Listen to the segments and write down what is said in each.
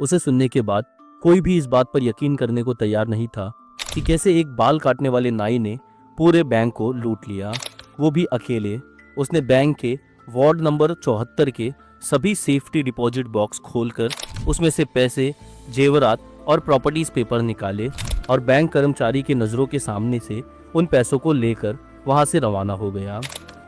उसे सुनने के बाद कोई भी इस बात पर यकीन करने को तैयार नहीं था कि कैसे एक बाल काटने वाले नाई ने पूरे बैंक को लूट लिया, वो भी अकेले। उसने बैंक के वार्ड नंबर 74 के सभी सेफ्टी डिपॉजिट बॉक्स खोलकर उसमें से पैसे, जेवरात और प्रॉपर्टीज पेपर निकाले और बैंक कर्मचारी की नज़रों के सामने से उन पैसों को लेकर वहां से रवाना हो गया।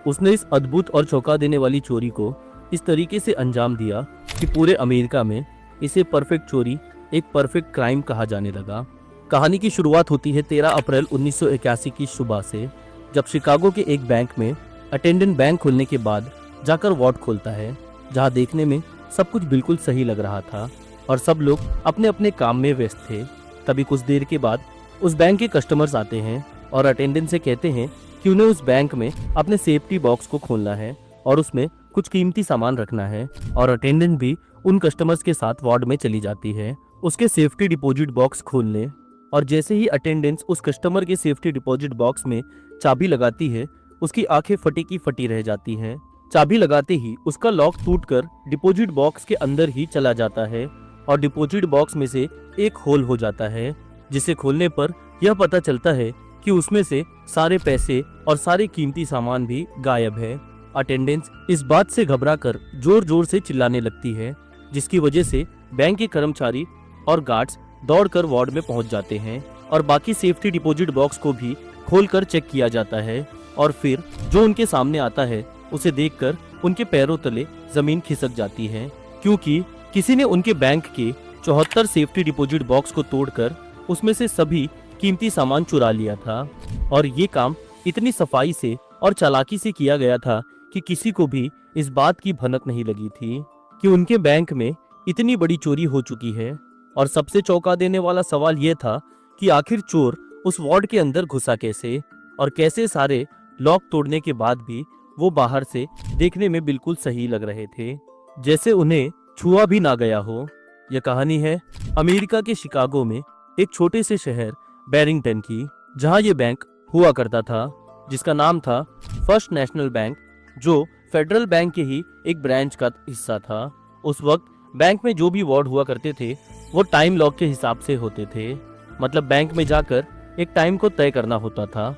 उसने इस अद्भुत और चौंका देने वाली चोरी को इस तरीके से अंजाम दिया कि पूरे अमेरिका में इसे परफेक्ट चोरी, एक परफेक्ट क्राइम कहा जाने लगा। कहानी की शुरुआत होती है 13 अप्रैल 1981 की सुबह से, जब शिकागो के एक बैंक में अटेंडेंट बैंक खुलने के बाद जाकर वार्ड खोलता है, जहां देखने में सब कुछ बिल्कुल सही लग रहा था और सब लोग अपने अपने काम में व्यस्त थे। तभी कुछ देर के बाद उस बैंक के कस्टमर्स आते हैं और अटेंडेंट से कहते हैं कि उन्हें उस बैंक में अपने सेफ्टी बॉक्स को खोलना है और उसमें कुछ कीमती सामान रखना है। और अटेंडेंट भी उन कस्टमर्स के साथ वार्ड में चली जाती है उसके सेफ्टी डिपॉजिट बॉक्स खोलने। और जैसे ही अटेंडेंट्स उस कस्टमर के सेफ्टी डिपॉजिट बॉक्स में चाबी लगाती है, उसकी आंखें फटी की फटी रह जाती हैं। चाबी लगाते ही उसका लॉक टूटकर डिपॉजिट बॉक्स के अंदर ही चला जाता है और डिपॉजिट बॉक्स में से एक होल हो जाता है, जिसे खोलने पर यह पता चलता है कि उसमें से सारे पैसे और सारे कीमती सामान भी गायब है। अटेंडेंस इस बात से घबराकर जोर जोर से चिल्लाने लगती है, जिसकी वजह से बैंक के कर्मचारी और गार्ड्स दौड़कर वार्ड में पहुंच जाते हैं और बाकी सेफ्टी डिपॉजिट बॉक्स को भी खोलकर चेक किया जाता है। और फिर जो उनके सामने आता है उसे देखकर उनके पैरों तले जमीन खिसक जाती है, क्योंकि किसी ने उनके बैंक के 74 सेफ्टी डिपॉजिट बॉक्स को तोड़कर उसमें से सभी कीमती सामान चुरा लिया था। और ये काम इतनी सफाई से और चालाकी से किया गया था कि किसी को भी इस बात की भनक नहीं लगी थी कि उनके बैंक में इतनी बड़ी चोरी हो चुकी है। और सबसे चौंका देने वाला सवाल यह था कि आखिर चोर उस वार्ड के अंदर घुसा कैसे, और कैसे सारे लॉक तोड़ने के बाद भी वो बाहर से देखने में बिल्कुल सही लग रहे थे, जैसे उन्हें छुआ भी ना गया हो। यह कहानी है अमेरिका के शिकागो में एक छोटे से शहर बैरिंगटन की, जहां ये बैंक हुआ करता था, जिसका नाम था फर्स्ट नेशनल बैंक, जो फेडरल बैंक के ही एक ब्रांच का हिस्सा था। उस वक्त बैंक में जो भी वार्ड हुआ करते थे वो टाइम लॉक के हिसाब से होते थे। मतलब बैंक में जाकर एक टाइम को तय करना होता था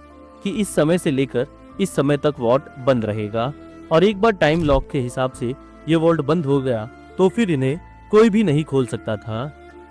कि इस समय से लेकर इस समय तक वार्ड बंद रहेगा, और एक बार टाइम लॉक के हिसाब से ये वार्ड बंद हो गया तो फिर इन्हें कोई भी नहीं खोल सकता था,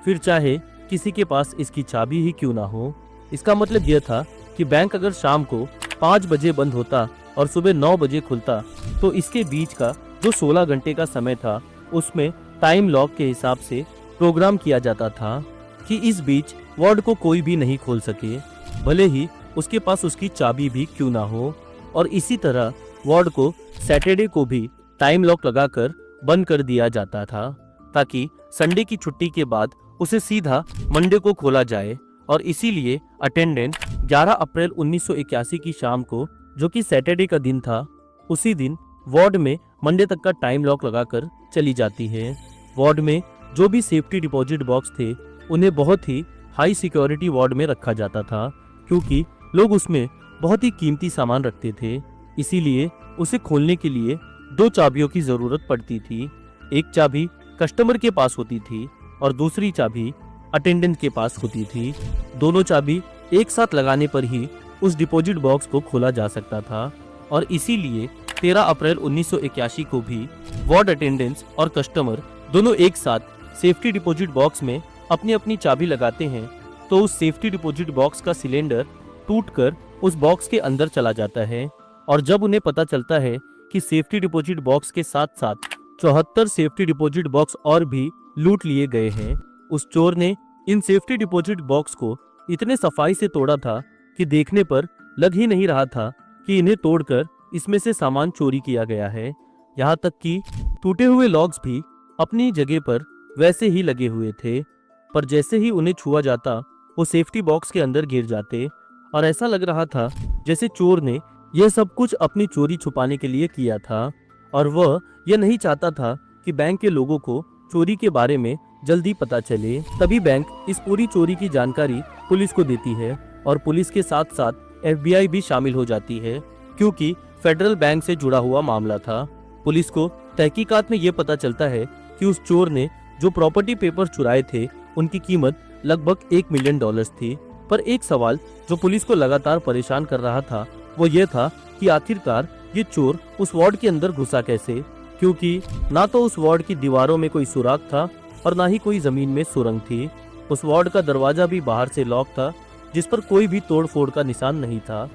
फिर चाहे किसी के पास इसकी चाबी ही क्यों ना हो। इसका मतलब यह था कि बैंक अगर शाम को 5 बजे बंद होता और सुबह 9 बजे खुलता, तो इसके बीच का जो 16 घंटे का समय था उसमें टाइम लॉक के हिसाब से प्रोग्राम किया जाता था कि इस बीच वार्ड को कोई भी नहीं खोल सके, भले ही उसके पास उसकी चाबी भी क्यों ना हो। और इसी तरह वार्ड को सैटरडे को भी टाइम लॉक लगाकर बंद कर दिया जाता था, ताकि संडे की छुट्टी के बाद उसे सीधा मंडे को खोला जाए। और इसीलिए अटेंडेंट 11 अप्रैल 1981 की शाम को, जो कि सैटरडे का दिन था, उसी दिन वार्ड में मंडे तक का टाइम लॉक लगाकर चली जाती है। वार्ड में जो भी सेफ्टी डिपॉजिट बॉक्स थे उन्हें बहुत ही हाई सिक्योरिटी वार्ड में रखा जाता था, क्योंकि लोग उसमें बहुत ही कीमती सामान रखते थे। इसीलिए उसे खोलने के लिए 2 चाबियों की जरूरत पड़ती थी। एक चाबी कस्टमर के पास होती थी और दूसरी चाबी अटेंडेंट के पास होती थी। दोनों चाबी एक साथ लगाने पर ही उस डिपॉजिट बॉक्स को खोला जा सकता था। और इसीलिए 13 अप्रैल 1981 को भी वार्ड अटेंडेंट्स और कस्टमर दोनों एक साथ सेफ्टी डिपॉजिट बॉक्स में अपनी अपनी चाबी लगाते हैं, तो उस सेफ्टी डिपॉजिट बॉक्स का सिलेंडर टूटकर उस बॉक्स के अंदर चला जाता है। और जब उन्हें पता चलता है कि सेफ्टी डिपॉजिट बॉक्स के साथ साथ 74 सेफ्टी डिपॉजिट बॉक्स और भी लूट लिए गए हैं, उस चोर ने इन सेफ्टी डिपॉजिट बॉक्स को इतने सफाई से तोड़ा था कि देखने पर लग ही नहीं रहा था कि इन्हें तोड़कर इसमें से सामान चोरी किया गया है। यहाँ तक कि टूटे हुए लॉक्स भी अपनी जगह पर वैसे ही लगे हुए थे, पर जैसे ही उन्हें छुआ जाता वो सेफ्टी बॉक्स के अंदर गिर जाते, और ऐसा लग रहा था जैसे चोर ने यह सब कुछ अपनी चोरी छुपाने के लिए किया था, और वह यह नहीं चाहता था कि बैंक के लोगों को चोरी के बारे में जल्दी पता चले। तभी बैंक इस पूरी चोरी की जानकारी पुलिस को देती है, और पुलिस के साथ साथ FBI भी शामिल हो जाती है, क्योंकि फेडरल बैंक से जुड़ा हुआ मामला था। पुलिस को तहकीकात में यह पता चलता है कि उस चोर ने जो प्रॉपर्टी पेपर चुराए थे उनकी कीमत लगभग $1 मिलियन थी। पर एक सवाल जो पुलिस को लगातार परेशान कर रहा था वो ये था कि आखिरकार ये चोर उस वार्ड के अंदर घुसा कैसे, क्योंकि ना तो उस वार्ड की दीवारों में कोई सुराग था और ना ही कोई जमीन में सुरंग थी। उस वार्ड का दरवाजा भी बाहर से लॉक था, जिस पर कोई भी तोड़फोड़ का निशान नहीं था।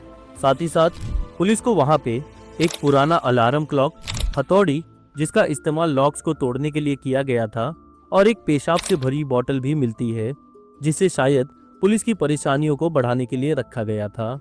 साथ ही साथ पुलिस को वहां पे एक पुराना अलार्म क्लॉक, हथौड़ी जिसका इस्तेमाल लॉक्स को तोड़ने के लिए किया गया था, और एक पेशाब से भरी बोतल भी मिलती है, जिसे शायद पुलिस की परेशानियों को बढ़ाने के लिए रखा गया था।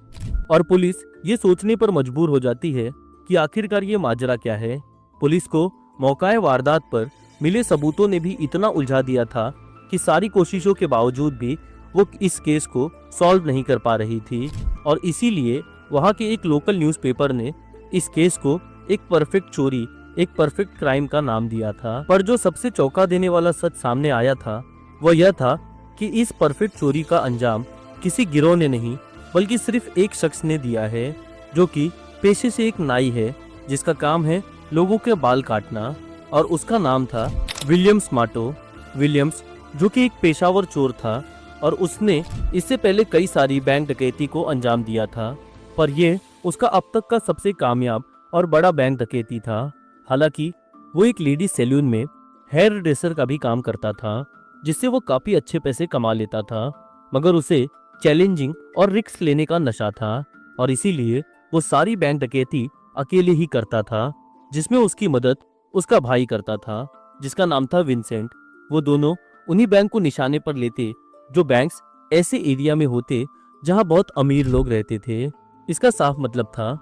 और पुलिस ये सोचने पर मजबूर हो जाती है कि आखिरकार ये माजरा क्या है। पुलिस को मौकाए वारदात पर मिले सबूतों ने भी इतना उलझा दिया था कि सारी कोशिशों के बावजूद भी वो इस केस को सॉल्व नहीं कर पा रही थी, और इसीलिए वहाँ के एक लोकल न्यूज़पेपर ने इस केस को एक परफेक्ट चोरी, एक परफेक्ट क्राइम का नाम दिया था। पर जो सबसे चौंका देने वाला सच सामने आया था वो यह था कि इस परफेक्ट चोरी का अंजाम किसी गिरोह ने नहीं बल्कि सिर्फ एक शख्स ने दिया है, जो कि पेशे से एक नाई है जिसका काम है लोगों के बाल काटना, और उसका नाम था विलियम्स माटो। विलियम्स जो कि एक पेशावर चोर था और उसने इससे पहले कई सारी बैंक डकैती को अंजाम दिया था, पर यह उसका अब तक का सबसे कामयाब और बड़ा बैंक डकैती था। हालांकि वो एक लेडी सैलून में हेयर ड्रेसर का भी काम करता था, जिससे वो काफी अच्छे पैसे कमा लेता था, मगर उसे चैलेंजिंग और रिस्क लेने का नशा था, और इसीलिए वो सारी बैंक डकैती अकेले ही करता था, जिसमें उसकी मदद उसका भाई करता था जिसका नाम था विंसेंट। वो दोनों उन्हीं बैंक को निशाने पर लेते जो बैंक्स ऐसे एरिया में होते जहां बहुत अमीर लोग रहते थे। इसका साफ मतलब था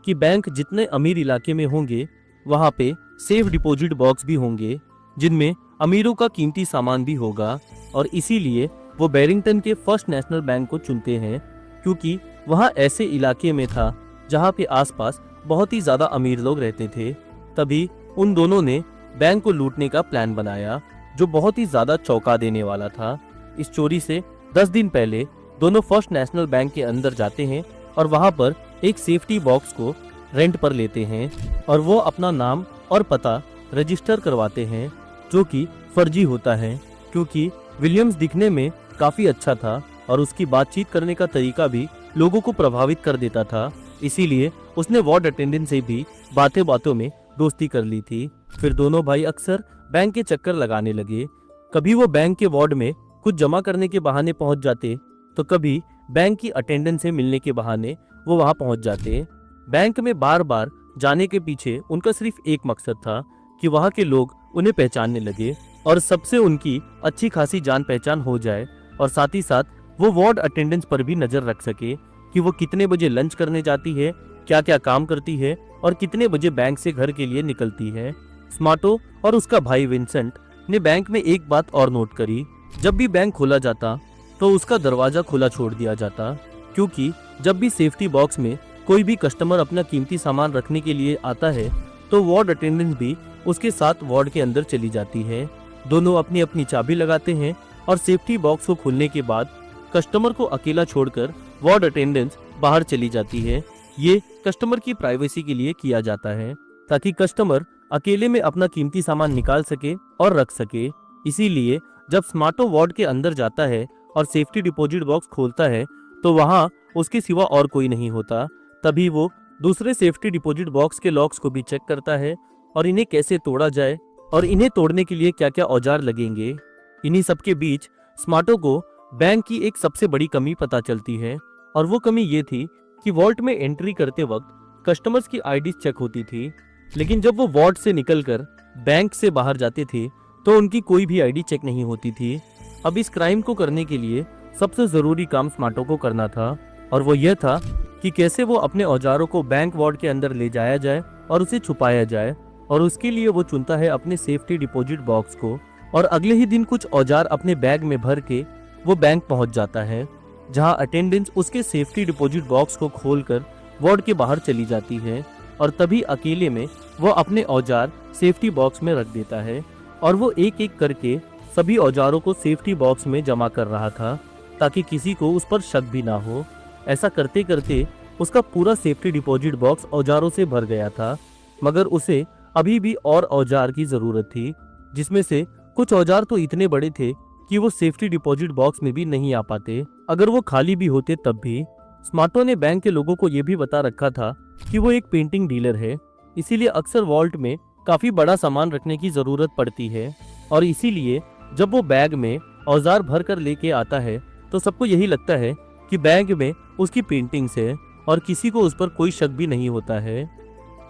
कि बैंक जितने अमीर इलाके में होंगे वहां पे सेफ डिपॉजिट बॉक्स भी होंगे जिनमें अमीरों का कीमती सामान भी होगा, और इसीलिए वो बैरिंगटन के फर्स्ट नेशनल बैंक को चुनते हैं, क्योंकि वहां ऐसे इलाके में था जहां पे आसपास बहुत ही ज्यादा अमीर लोग रहते थे। तभी उन दोनों ने बैंक को लूटने का प्लान बनाया, जो बहुत ही ज्यादा चौंका देने वाला था। इस चोरी से 10 दिन पहले दोनों फर्स्ट नेशनल बैंक के अंदर जाते हैं और वहां पर एक सेफ्टी बॉक्स को रेंट पर लेते हैं, और वो अपना नाम और पता रजिस्टर करवाते हैं, जो कि फर्जी होता है, क्योंकि विलियम्स दिखने में काफी अच्छा था और उसकी बातचीत करने का तरीका भी लोगों को प्रभावित कर देता था। इसीलिए उसने वार्ड अटेंडेंट से भी बातें बातों में दोस्ती कर ली थी। फिर दोनों भाई अक्सर बैंक के चक्कर लगाने लगे। कभी वो बैंक के वार्ड में कुछ जमा करने के बहाने पहुंच जाते, तो कभी बैंक की अटेंडेंट से मिलने के बहाने वो वहां पहुंच जाते। बैंक में बार बार जाने के पीछे उनका सिर्फ एक मकसद था कि वहां के लोग उन्हें पहचानने लगे और सबसे उनकी अच्छी खासी जान पहचान हो जाए, और साथ ही साथ वो वार्ड अटेंडेंस पर भी नजर रख सके कि वो कितने बजे लंच करने जाती है, क्या क्या काम करती है और कितने बजे बैंक से घर के लिए निकलती है। स्मार्टो और उसका भाई विंसेंट ने बैंक में एक बात और नोट करी, जब भी बैंक खोला जाता तो उसका दरवाजा खुला छोड़ दिया जाता, क्योंकि जब भी सेफ्टी बॉक्स में कोई भी कस्टमर अपना कीमती सामान रखने के लिए आता है तो वार्ड अटेंडेंट भी उसके साथ वार्ड के अंदर चली जाती है। दोनों अपनी अपनी चाबी लगाते हैं और सेफ्टी बॉक्स को खोलने के बाद कस्टमर को अकेला छोड़कर वार्ड अटेंडेंट बाहर चली जाती है। ये कस्टमर की प्राइवेसी के लिए किया जाता है, ताकि कस्टमर अकेले में अपना कीमती सामान निकाल सके और रख सके। इसीलिए जब स्मार्टो वार्ड के अंदर जाता है और सेफ्टी डिपॉजिट बॉक्स खोलता है तो वहां उसके सिवा और कोई नहीं होता। तभी वो दूसरे सेफ्टी डिपॉजिट बॉक्स के लॉक्स को भी चेक करता है और इन्हें कैसे तोड़ा जाए और इन्हें तोड़ने के लिए क्या क्या औजार लगेंगे। इन्हीं सबके बीच स्मार्टो को बैंक की एक सबसे बड़ी कमी पता चलती है, और वो कमी ये थी कि वॉल्ट में एंट्री करते वक्त कस्टमर्स की आईडी चेक होती थी, लेकिन जब वो वॉल्ट से निकलकर बैंक से बाहर जाते थे तो उनकी कोई भी आईडी चेक नहीं होती थी। अब इस क्राइम को करने के लिए सबसे जरूरी काम स्मार्टो को करना था, और वो यह था कि कैसे वो अपने औजारों को बैंक वॉर्ड के अंदर ले जाया जाए और उसे छुपाया जाए, और उसके लिए वो चुनता है अपने सेफ्टी डिपॉजिट बॉक्स को, और अगले ही दिन कुछ औजार अपने बैग में भर के वो बैंक पहुंच जाता है, जहां अटेंडेंस उसके सेफ्टी डिपॉजिट बॉक्स को खोलकर वार्ड के बाहर चली जाती है, और तभी अकेले में वो अपने औजार सेफ्टी बॉक्स में रख देता है, और वो एक एक करके सभी औजारों को सेफ्टी बॉक्स में जमा कर रहा था ताकि किसी को उस पर शक भी ना हो। ऐसा करते करते उसका पूरा सेफ्टी डिपॉजिट बॉक्स औजारों से भर गया था, मगर उसे अभी भी और औजार की जरूरत थी, जिसमें से कुछ औजार तो इतने बड़े थे कि वो सेफ्टी डिपॉजिट बॉक्स में भी नहीं आ पाते। अगर वो खाली भी होते तब भी। स्मार्टो ने बैंक के लोगों को ये भी बता रखा था कि वो एक पेंटिंग डीलर है, इसीलिए अक्सर वॉल्ट में काफी बड़ा सामान रखने की जरूरत पड़ती है। और इसीलिए जब वो बैग में औजार भर कर लेके आता है तो सबको यही लगता है कि बैग में उसकी पेंटिंग्स है और किसी को उस पर कोई शक भी नहीं होता है।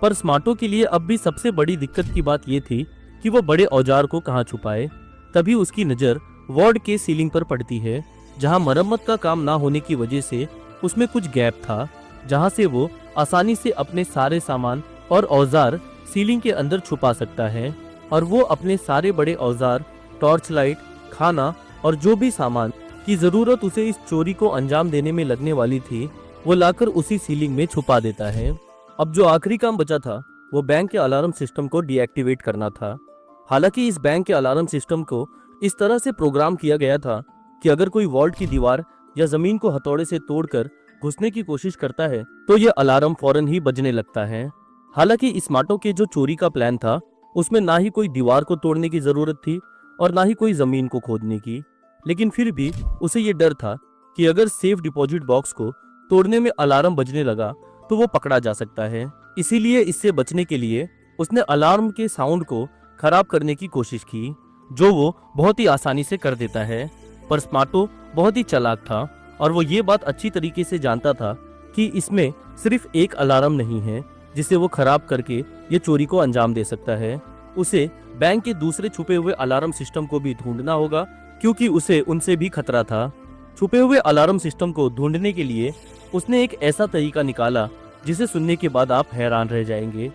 पर स्मार्टो के लिए अब भी सबसे बड़ी दिक्कत की बात यह थी कि वो बड़े औजार को कहाँ छुपाए। तभी उसकी नज़र वार्ड के सीलिंग पर पड़ती है, जहां मरम्मत का काम ना होने की वजह से उसमें कुछ गैप था, जहां से वो आसानी से अपने सारे सामान और औजार सीलिंग के अंदर छुपा सकता है। और वो अपने सारे बड़े औजार, टॉर्च लाइट, खाना और जो भी सामान की जरूरत उसे इस चोरी को अंजाम देने में लगने वाली थी, वो लाकर उसी सीलिंग में छुपा देता है। अब जो आखिरी काम बचा था वो बैंक के अलार्म सिस्टम को डीएक्टिवेट करना था। हालांकि इस बैंक के अलार्म सिस्टम को इस तरह से प्रोग्राम किया गया था कि अगर कोई वॉल्ट की दीवार या जमीन को हथौड़े से तोड़कर घुसने की कोशिश करता है तो यह अलार्म फौरन ही बजने लगता है। हालांकि स्मार्टो के जो चोरी का प्लान था उसमें ना ही कोई दीवार को तोड़ने की जरूरत थी और ना ही कोई जमीन को खोदने की, लेकिन फिर भी उसे ये डर था कि अगर सेफ डिपॉजिट बॉक्स को तोड़ने में अलार्म बजने लगा तो वो पकड़ा जा सकता है। इसीलिए इससे बचने के लिए उसने अलार्म के साउंड को खराब करने की कोशिश की, जो वो बहुत ही आसानी से कर देता है। पर स्मार्टो बहुत ही चालाक था और वो ये बात अच्छी तरीके से जानता था कि इसमें सिर्फ एक अलार्म नहीं है जिसे वो खराब करके ये चोरी को अंजाम दे सकता है। उसे बैंक के दूसरे छुपे हुए अलार्म सिस्टम को भी ढूंढना होगा, क्योंकि उसे उनसे भी खतरा था। छुपे हुए अलार्म सिस्टम को ढूंढने के लिए उसने एक ऐसा तरीका निकाला जिसे सुनने के बाद आप हैरान रह जाएंगे।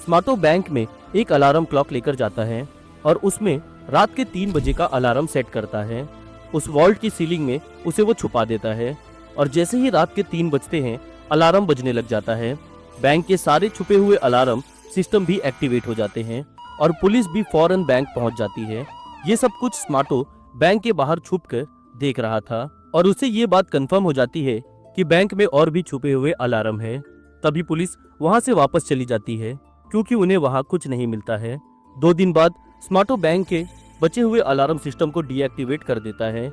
स्मार्टो बैंक में एक अलार्म क्लॉक लेकर जाता है और उसमें रात के 3 बजे का अलार्म सेट करता है। उस वॉल्ट की सीलिंग में उसे वो छुपा देता है और जैसे ही रात के 3 बजते हैं अलार्म बजने लग जाता है। बैंक के सारे छुपे हुए अलार्म सिस्टम भी एक्टिवेट हो जाते हैं और पुलिस भी फौरन बैंक पहुंच जाती है। ये सब कुछ स्मार्टो बैंक के बाहर छुपकर देख रहा था और उसे ये बात कंफर्म हो जाती है कि बैंक में और भी छुपे हुए अलार्म है। तभी पुलिस वहां से वापस चली जाती है क्योंकि उन्हें वहां कुछ नहीं मिलता है। 2 दिन बाद स्मार्टो बैंक के बचे हुए अलार्म सिस्टम को डीएक्टिवेट कर देता है।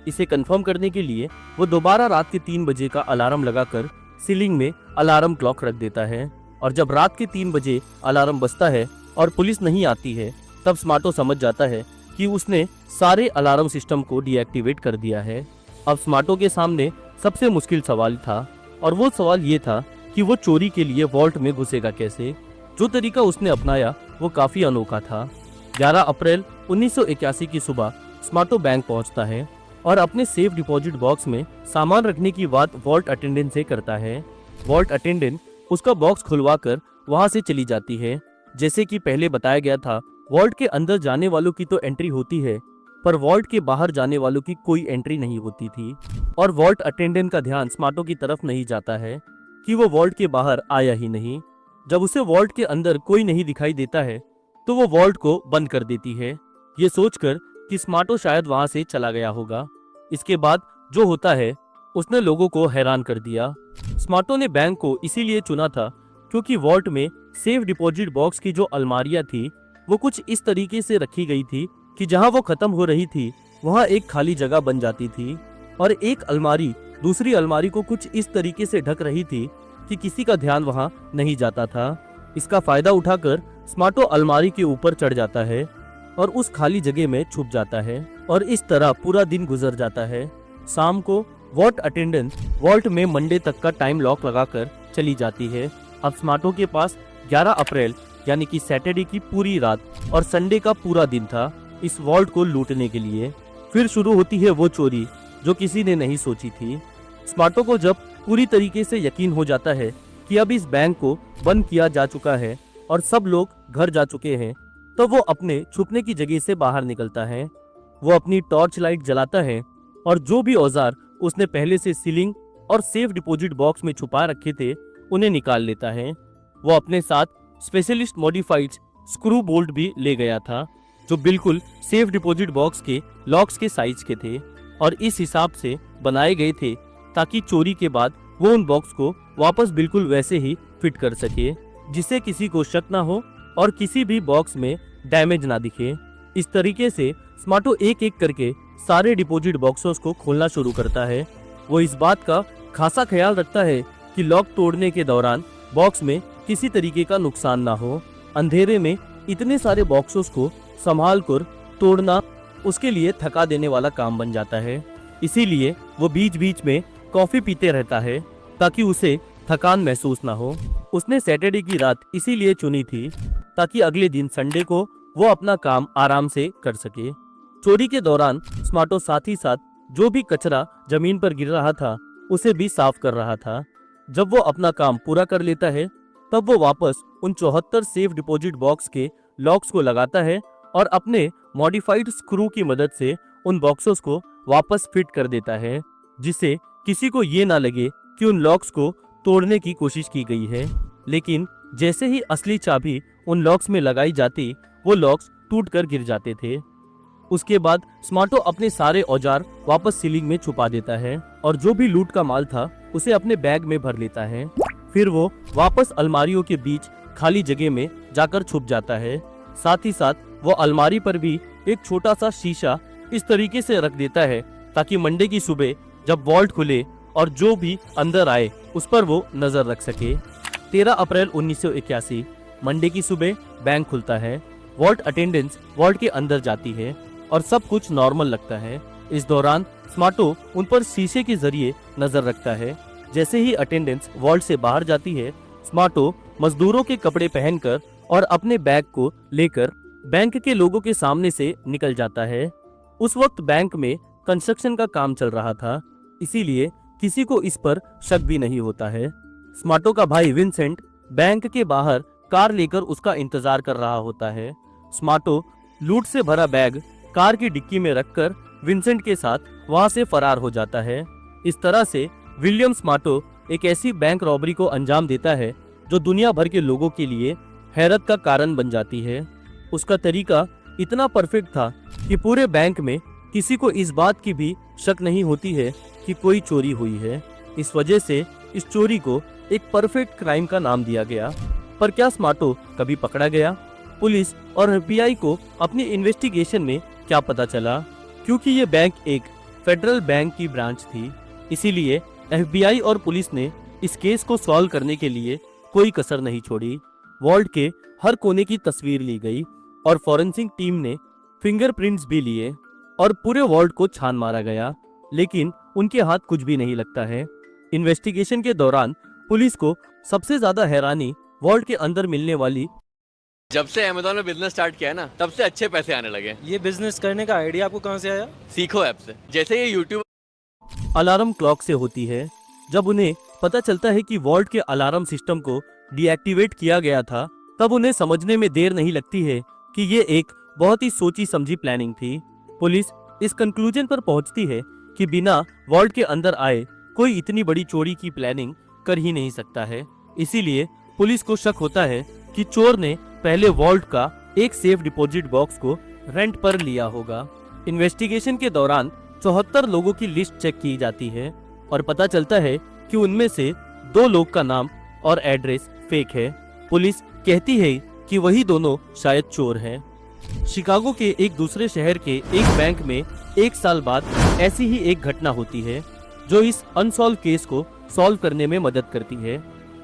इसे कंफर्म करने के लिए वो दोबारा रात के 3 बजे का अलार्म लगाकर सीलिंग में अलार्म क्लॉक रख देता है और जब रात के 3 बजे अलार्म बजता है और पुलिस नहीं आती है तब स्मार्टो समझ जाता है कि उसने सारे अलार्म सिस्टम को डीएक्टिवेट कर दिया है। अब स्मार्टो के सामने सबसे मुश्किल सवाल था और वो सवाल ये था कि वो चोरी के लिए वॉल्ट में घुसेगा कैसे। जो तरीका उसने अपनाया वो काफी अनोखा था। 11 अप्रैल 1981 की सुबह स्मार्टो बैंक पहुंचता है और अपने सेफ डिपॉजिट बॉक्स में सामान रखने की बात वॉल्ट अटेंडेंट से करता है। वॉल्ट अटेंडेंट उसका बॉक्स खुलवाकर वहां से चली जाती है। जैसे कि पहले बताया गया था, वॉल्ट के अंदर जाने वालों की तो एंट्री होती है पर वॉल्ट के बाहर जाने वालों की कोई एंट्री नहीं होती थी। और वॉल्ट अटेंडेंट का ध्यान स्मार्टो की तरफ नहीं जाता है कि वो वॉल्ट के बाहर आया ही नहीं। जब उसे वॉल्ट के अंदर कोई नहीं दिखाई देता है तो वो वॉल्ट को बंद कर देती है, ये सोचकर कि स्मार्टो शायद वहां से चला गया होगा। इसके बाद जो होता है उसने लोगों को हैरान कर दिया। स्मार्टो ने बैंक को इसीलिए चुना था क्योंकि वॉल्ट में सेफ डिपॉजिट बॉक्स की जो अलमारियां थी वो कुछ इस तरीके से रखी गई थी कि जहां वो खत्म हो रही थी वहां एक खाली जगह बन जाती थी और एक अलमारी दूसरी अलमारी को कुछ इस तरीके से ढक रही थी कि किसी का ध्यान वहां नहीं जाता था। इसका फायदा उठाकर स्मार्टो अलमारी के ऊपर चढ़ जाता है और उस खाली जगह में छुप जाता है और इस तरह पूरा दिन गुजर जाता है। शाम को वॉल्ट अटेंडेंट वॉल्ट में मंडे तक का टाइम लॉक लगाकर चली जाती है। अब स्मार्टो के पास 11 अप्रैल यानी कि सैटरडे की पूरी रात और संडे का पूरा दिन था इस वॉल्ट को लूटने के लिए। फिर शुरू होती है वो चोरी जो किसी ने नहीं सोची थी। स्मार्टो को जब पूरी तरीके से यकीन हो जाता है कि अब इस बैंक को बंद किया जा चुका है और सब लोग घर जा चुके हैं तो वो अपने छुपने की जगह से बाहर निकलता है। वो अपनी टॉर्च लाइट जलाता है और जो भी औजार उसने पहले से सीलिंग और सेफ डिपॉजिट बॉक्स में छुपा रखे थे उन्हें निकाल लेता है। वो अपने साथ स्पेशलिस्ट मॉडिफाइड स्क्रू बोल्ट भी ले गया था जो बिल्कुल सेफ डिपॉजिट बॉक्स के लॉक्स के साइज के थे और इस हिसाब से बनाए गए थे ताकि चोरी के बाद वो उन बॉक्स को वापस बिल्कुल वैसे ही फिट कर सके जिससे किसी को शक ना हो और किसी भी बॉक्स में डैमेज ना दिखे। इस तरीके से स्मार्टो एक एक करके सारे डिपॉजिट बॉक्सेस को खोलना शुरू करता है। वो इस बात का खासा ख्याल रखता है कि लॉक तोड़ने के दौरान बॉक्स में किसी तरीके का नुकसान ना हो। अंधेरे में इतने सारे बॉक्सेस को संभाल कर तोड़ना उसके लिए थका देने वाला काम बन जाता है। इसीलिए वो बीच बीच में कॉफी पीते रहता है ताकि उसे थकान महसूस ना हो। उसने सैटरडे की रात इसीलिए चुनी थी ताकि अगले दिन संडे को वो अपना काम आराम से कर सके। चोरी के दौरान स्मार्टो साथ ही साथ जो भी कचरा जमीन पर गिर रहा था उसे भी साफ कर रहा था। जब वो अपना काम पूरा कर लेता है तब वो वापस उन 74 सेफ डिपॉजिट बॉक्स के लॉक्स को लगाता है और अपने मॉडिफाइड स्क्रू की मदद से उन बॉक्सेस को वापस फिट कर देता है, जिससे किसी को ये ना लगे कि उन लॉक्स को तोड़ने की कोशिश की गई है। लेकिन जैसे ही असली चाबी उन लॉक्स में लगाई जाती वो लॉक्स टूटकर गिर जाते थे। उसके बाद स्मार्टो अपने सारे औजार वापस सीलिंग में छुपा देता है और जो भी लूट का माल था उसे अपने बैग में भर लेता है। फिर वो वापस अलमारियों के बीच खाली जगह में जाकर छुप जाता है। साथ ही साथ वो अलमारी पर भी एक छोटा सा शीशा इस तरीके से रख देता है ताकि मंडे की सुबह जब वॉल्ट खुले और जो भी अंदर आए उस पर वो नजर रख सके। 13 अप्रैल 1981 मंडे की सुबह बैंक खुलता है। वॉल्ट अटेंडेंस वॉल्ट के अंदर जाती है और सब कुछ नॉर्मल लगता है। इस दौरान स्मार्टो उन पर शीशे के जरिए नजर रखता है। जैसे ही अटेंडेंस वॉल्ट से बाहर जाती है स्मार्टो मजदूरों के कपड़े पहनकर और अपने बैग को लेकर बैंक के लोगों के सामने से निकल जाता है। उस वक्त बैंक में कंस्ट्रक्शन का काम चल रहा था, इसीलिए किसी को इस पर शक भी नहीं होता है। स्मार्टो का भाई विंसेंट बैंक के बाहर कार लेकर उसका इंतजार कर रहा होता है। स्मार्टो लूट से भरा बैग कार की डिक्की में रखकर विंसेंट के साथ वहां से फरार हो जाता है। इस तरह से विलियम स्मार्टो एक ऐसी बैंक रॉबरी को अंजाम देता है जो दुनिया भर के लोगों के लिए हैरत का कारण बन जाती है। उसका तरीका इतना परफेक्ट था कि पूरे बैंक में किसी को इस बात की भी शक नहीं होती है कि कोई चोरी हुई है। इस वजह से इस चोरी को एक परफेक्ट क्राइम का नाम दिया गया। पर क्या स्मार्टो कभी पकड़ा गया? पुलिस और एफबीआई को अपनी इन्वेस्टिगेशन में क्या पता चला? क्योंकि ये बैंक एक फेडरल बैंक की ब्रांच थी, इसीलिए एफबीआई और पुलिस ने इस केस को सॉल्व करने के लिए कोई कसर नहीं छोड़ी। वॉल्ट के हर कोने की तस्वीर ली गई और फॉरेंसिक टीम ने फिंगरप्रिंट्स भी लिए और पूरे वॉल्ट को छान मारा गया, लेकिन उनके हाथ कुछ भी नहीं लगता है। इन्वेस्टिगेशन के दौरान पुलिस को सबसे ज्यादा हैरानी वॉल्ट के अंदर मिलने वाली जब से अमेज़न में बिजनेस स्टार्ट किया है ना तब से अच्छे पैसे आने लगे। ये बिजनेस करने का आइडिया आपको कहाँ से आया? सीखो ऐप से। जैसे ये यूट्यूब अलार्म क्लॉक से होती है। जब उन्हें पता चलता है कि वॉल्ट के अलार्म सिस्टम को डीएक्टिवेट किया गया था तब उन्हें समझने में देर नहीं लगती है कि ये एक बहुत ही सोची समझी प्लानिंग थी। पुलिस इस कंक्लूजन पर पहुंचती है कि बिना वॉल्ट के अंदर आए कोई इतनी बड़ी चोरी की प्लानिंग कर ही नहीं सकता है। इसीलिए पुलिस को शक होता है कि चोर ने पहले वॉल्ट का एक सेफ डिपॉजिट बॉक्स को रेंट पर लिया होगा। इन्वेस्टिगेशन के दौरान 74 लोगों की लिस्ट चेक की जाती है और पता चलता है कि उनमें से 2 लोग का नाम और एड्रेस फेक है। पुलिस कहती है कि वही दोनों शायद चोर हैं। शिकागो के एक दूसरे शहर के एक बैंक में 1 साल बाद ऐसी ही एक घटना होती है जो इस अनसॉल्व केस को सॉल्व करने में मदद करती है।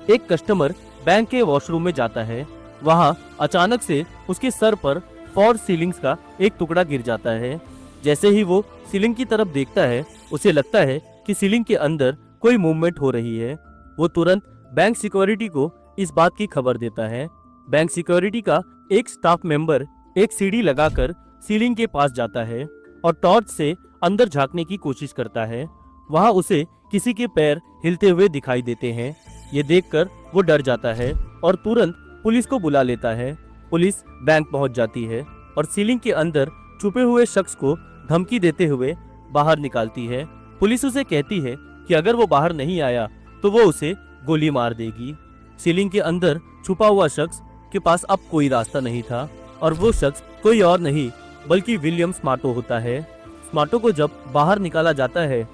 एक कस्टमर बैंक के वॉशरूम में जाता है। वहां अचानक से उसके सर पर फॉर सीलिंग्स का एक टुकड़ा गिर जाता है। जैसे ही वो सीलिंग की तरफ देखता है उसे लगता है कि सीलिंग के अंदर कोई मूवमेंट हो रही है। वो तुरंत बैंक सिक्योरिटी को इस बात की खबर देता है। बैंक सिक्योरिटी का एक स्टाफ मेंबर एक सीढ़ी लगाकर सीलिंग के पास जाता है और टॉर्च से अंदर झांकने की कोशिश करता है। वहां उसे किसी के पैर हिलते हुए दिखाई देते हैं। ये देखकर वो डर जाता है और तुरंत पुलिस को बुला लेता है। पुलिस बैंक पहुंच जाती है और सीलिंग के अंदर छुपे हुए शख्स को धमकी देते हुए बाहर निकालती है। पुलिस उसे कहती है कि अगर वो बाहर नहीं आया तो वो उसे गोली मार देगी। सीलिंग के अंदर छुपा हुआ शख्स के पास अब कोई रास्ता नहीं था और वो शख्स कोई और नहीं बल्कि विलियम स्मार्टो होता है। स्मार्टो को जब बाहर निकाला जाता है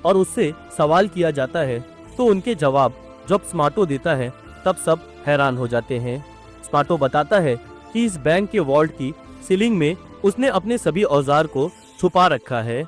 और उससे सवाल किया जाता है तो उनके जवाब जब स्मार्टो देता है तब सब हैरान हो जाते हैं। स्मार्टो बताता है कि इस बैंक के वॉल्ट की सीलिंग में उसने अपने सभी औजार को छुपा रखा है।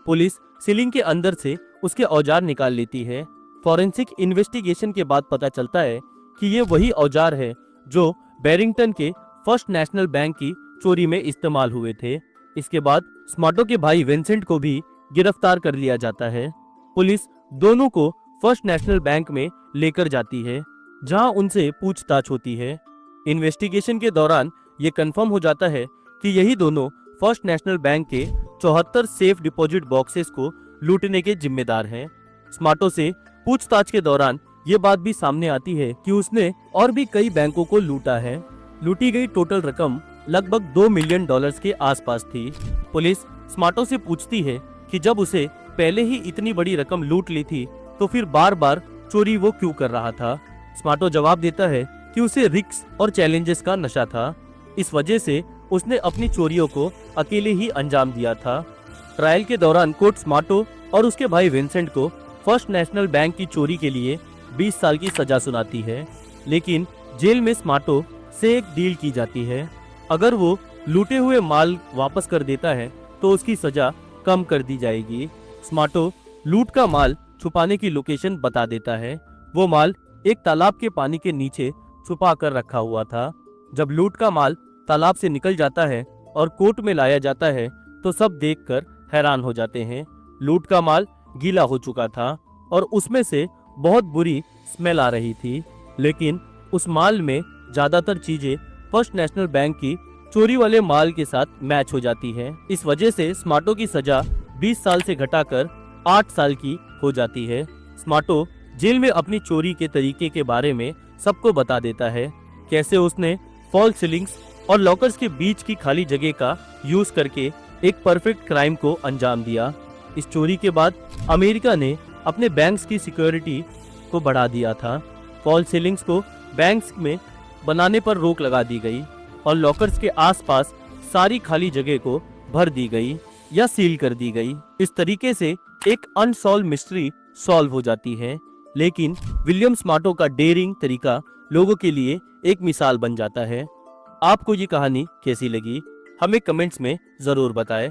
पुलिस सीलिंग के अंदर से उसके औजार निकाल लेती है। फॉरेंसिक इन्वेस्टिगेशन के बाद पता चलता है कि ये वही औजार है जो बैरिंगटन के फर्स्ट नेशनल बैंक की चोरी में इस्तेमाल हुए थे। इसके बाद स्मार्टो के भाई विंसेंट को भी गिरफ्तार कर लिया जाता है। पुलिस दोनों को फर्स्ट नेशनल बैंक में लेकर जाती है, जहां उनसे पूछताछ होती है। इन्वेस्टिगेशन के दौरान ये कंफर्म हो जाता है कि यही दोनों फर्स्ट नेशनल बैंक के 74 सेफ डिपॉजिट बॉक्सेस को लूटने के जिम्मेदार हैं। स्मार्टो से पूछताछ के दौरान ये बात भी सामने आती है कि उसने और भी कई बैंकों को लूटा है। लूटी गई टोटल रकम लगभग $2 मिलियन के आसपास थी। पुलिस स्मार्टो से पूछती है कि जब उसे पहले ही इतनी बड़ी रकम लूट ली थी तो फिर बार बार चोरी वो क्यों कर रहा था। स्मार्टो जवाब देता है कि उसे रिस्क और चैलेंजेस का नशा था, इस वजह से उसने अपनी चोरियों को अकेले ही अंजाम दिया था। ट्रायल के दौरान कोर्ट स्मार्टो और उसके भाई विंसेंट को फर्स्ट नेशनल बैंक की चोरी के लिए 20 साल की सजा सुनाती है, लेकिन जेल में स्मार्टो से एक डील की जाती है। अगर वो लूटे हुए माल वापस कर देता है तो उसकी सजा कम कर दी जाएगी। स्मार्टो लूट का माल छुपाने की लोकेशन बता देता है। वो माल एक तालाब के पानी के नीचे छुपा कर रखा हुआ था। जब लूट का माल तालाब से निकल जाता है और कोर्ट में लाया जाता है तो सब देखकर हैरान हो जाते हैं। लूट का माल गीला हो चुका था और उसमें से बहुत बुरी स्मेल आ रही थी, लेकिन उस माल में ज्यादातर चीजें फर्स्ट नेशनल बैंक की चोरी वाले माल के साथ मैच हो जाती है। इस वजह से स्मार्टो की सजा 20 साल से घटाकर 8 साल की हो जाती है। स्मार्टो जेल में अपनी चोरी के तरीके के बारे में सबको बता देता है, कैसे उसने फॉल्स सीलिंग्स और लॉकर्स के बीच की खाली जगह का यूज करके एक परफेक्ट क्राइम को अंजाम दिया। इस चोरी के बाद अमेरिका ने अपने बैंक्स की सिक्योरिटी को बढ़ा दिया था। फॉल्स सीलिंग्स को बैंक्स में बनाने पर रोक लगा दी गई और लॉकर्स के आसपास सारी खाली जगह को भर दी गई या सील कर दी गई। इस तरीके से एक अनसॉल्व मिस्ट्री सॉल्व हो जाती है, लेकिन विलियम स्मार्टो का डेयरिंग तरीका लोगों के लिए एक मिसाल बन जाता है। आपको ये कहानी कैसी लगी हमें कमेंट्स में जरूर बताएं।